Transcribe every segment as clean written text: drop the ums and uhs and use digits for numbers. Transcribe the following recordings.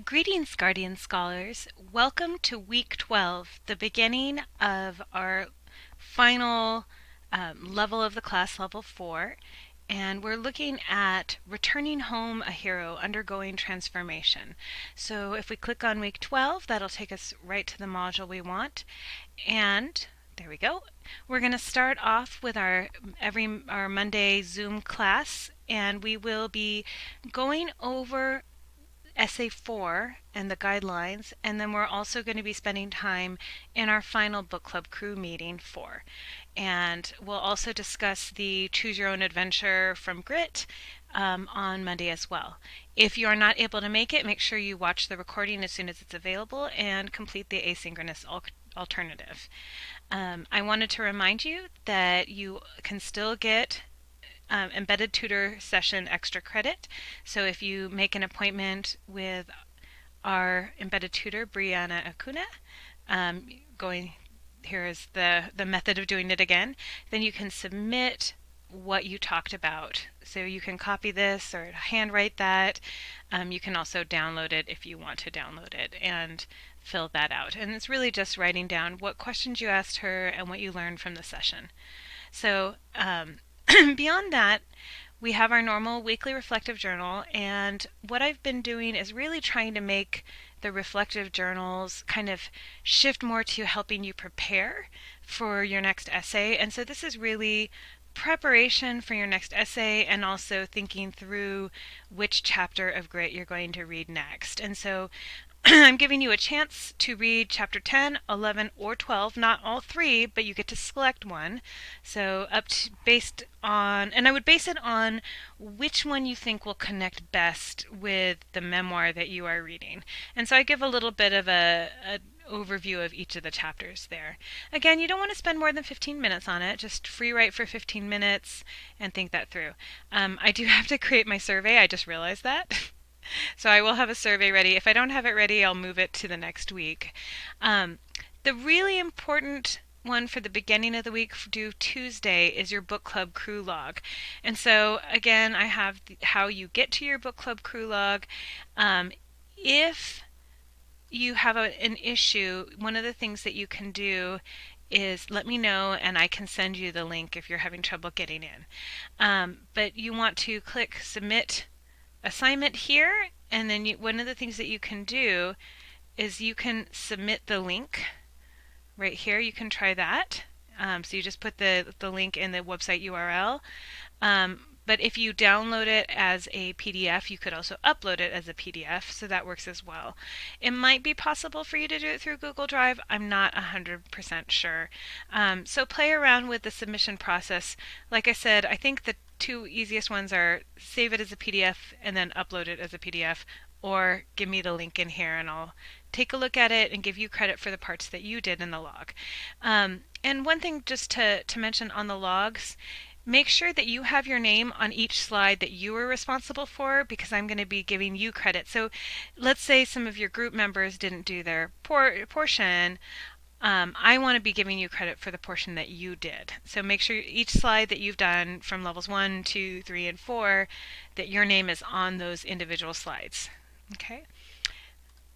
Greetings, Guardian Scholars. Welcome to Week 12, the beginning of our final level of the class, Level 4. And we're looking at returning home a hero undergoing transformation. So if we click on Week 12, that'll take us right to the module we want. And there we go. We're going to start off with our Monday Zoom class, and we will be going over Essay 4 and the guidelines, and then we're also going to be spending time in our final book club crew meeting 4. And we'll also discuss the Choose Your Own Adventure from Grit on Monday as well. If you are not able to make it, make sure you watch the recording as soon as it's available and complete the asynchronous alternative. I wanted to remind you that you can still get embedded tutor session extra credit. So if you make an appointment with our embedded tutor, Brianna Acuna, going here is the method of doing it again, then you can submit what you talked about. So you can copy this or handwrite that. You can also download it if you want to download it and fill that out. And it's really just writing down what questions you asked her and what you learned from the session. So beyond that, we have our normal weekly reflective journal, and what I've been doing is really trying to make the reflective journals kind of shift more to helping you prepare for your next essay. And so this is really preparation for your next essay and also thinking through which chapter of Grit you're going to read next. And so I'm giving you a chance to read chapter 10, 11, or 12, not all three, but you get to select one. So based on, and I would base it on which one you think will connect best with the memoir that you are reading. And so I give a little bit of a overview of each of the chapters there. Again, you don't want to spend more than 15 minutes on it. Just free write for 15 minutes and think that through. I do have to create my survey. I just realized that. So I will have a survey ready. If I don't have it ready, I'll move it to the next week. The really important one for the beginning of the week due Tuesday is your book club crew log. And so again, I have how you get to your book club crew log. If you have an issue, one of the things that you can do is let me know and I can send you the link if you're having trouble getting in. But you want to click submit assignment here, and then one of the things that you can do is you can submit the link right here. You can try that. So you just put the link in the website URL. But if you download it as a PDF, you could also upload it as a PDF, so that works as well. It might be possible for you to do it through Google Drive. I'm not 100% sure. So play around with the submission process. Like I said, I think the two easiest ones are save it as a PDF and then upload it as a PDF, or give me the link in here and I'll take a look at it and give you credit for the parts that you did in the log. And one thing just to mention on the logs, make sure that you have your name on each slide that you were responsible for, because I'm going to be giving you credit. So let's say some of your group members didn't do their portion. I want to be giving you credit for the portion that you did. So make sure each slide that you've done from levels 1, 2, 3, and 4, that your name is on those individual slides. Okay?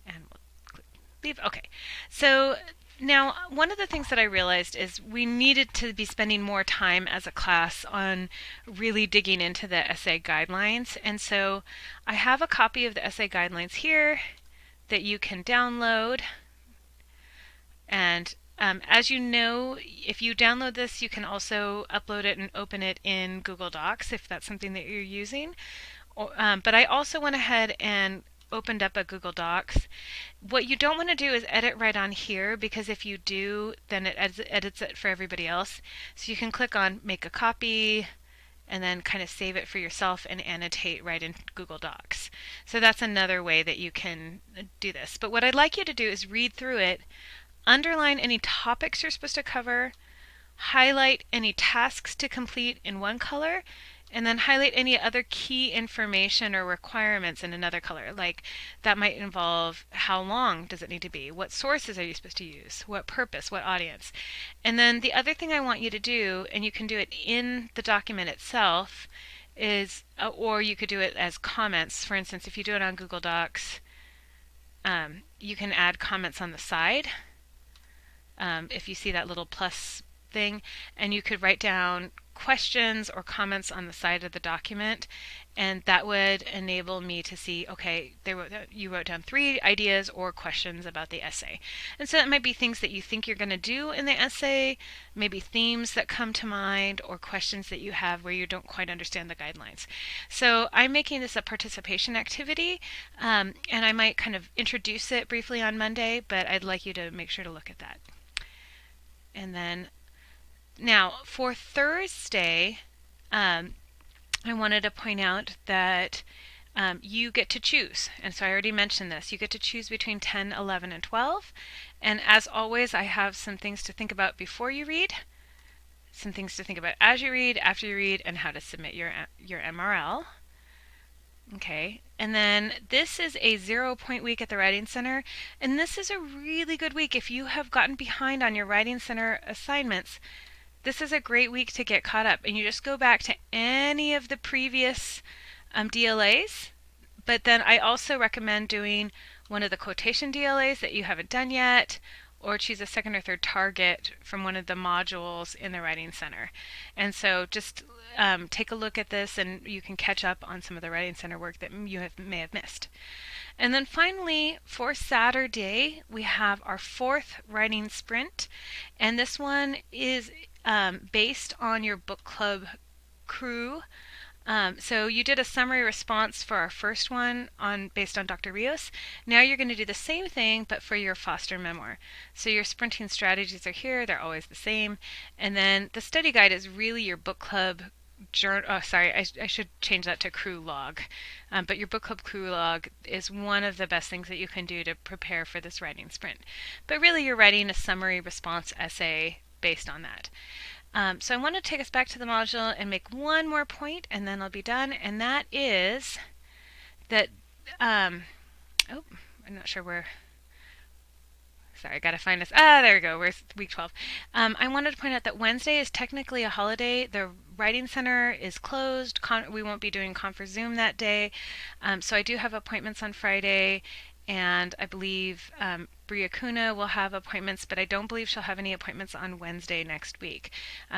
And we'll click leave. Okay. So now, one of the things that I realized is we needed to be spending more time as a class on really digging into the essay guidelines. And so I have a copy of the essay guidelines here that you can download. And as you know, if you download this, you can also upload it and open it in Google Docs if that's something that you're using. But I also went ahead and opened up a Google Docs. What you don't want to do is edit right on here, because if you do, then it edits it for everybody else. So you can click on make a copy and then kind of save it for yourself and annotate right in Google Docs. So that's another way that you can do this. But what I'd like you to do is read through it, underline any topics you're supposed to cover, highlight any tasks to complete in one color, and then highlight any other key information or requirements in another color. Like that might involve how long does it need to be, what sources are you supposed to use, what purpose, what audience. And then the other thing I want you to do, and you can do it in the document itself, is, or you could do it as comments. For instance, if you do it on Google Docs, you can add comments on the side if you see that little plus thing, and you could write down questions or comments on the side of the document, and that would enable me to see, okay, you wrote down 3 ideas or questions about the essay. And so that might be things that you think you're going to do in the essay, maybe themes that come to mind, or questions that you have where you don't quite understand the guidelines. So I'm making this a participation activity, and I might kind of introduce it briefly on Monday, but I'd like you to make sure to look at that. And then now for Thursday, I wanted to point out that you get to choose. And so I already mentioned this. You get to choose between 10, 11, and 12. And as always, I have some things to think about before you read, some things to think about as you read, after you read, and how to submit your MRL. Okay, and then this is a 0-point week at the Writing Center, and this is a really good week if you have gotten behind on your Writing Center assignments. This is a great week to get caught up, and you just go back to any of the previous DLAs, but then I also recommend doing one of the quotation DLAs that you haven't done yet, or choose a second or third target from one of the modules in the Writing Center. And so just take a look at this, and you can catch up on some of the Writing Center work that you may have missed. And then finally, for Saturday, we have our 4th writing sprint, and this one is based on your book club crew. So you did a summary response for our first one based on Dr. Rios. Now you're going to do the same thing, but for your Foster memoir. So your sprinting strategies are here. They're always the same. And then the study guide is really your book club journal. Oh, sorry, I should change that to crew log. But your book club crew log is one of the best things that you can do to prepare for this writing sprint. But really you're writing a summary response essay based on that. So I want to take us back to the module and make one more point, and then I'll be done. And that is that, I'm not sure where. Sorry, I gotta find this. There we go. We're week 12. I wanted to point out that Wednesday is technically a holiday. The Writing Center is closed. We won't be doing Confer Zoom that day. So I do have appointments on Friday, and I believe Bria Kuna will have appointments, but I don't believe she'll have any appointments on Wednesday next week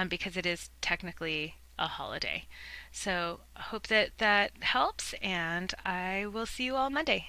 because it is technically a holiday. So I hope that helps, and I will see you all Monday.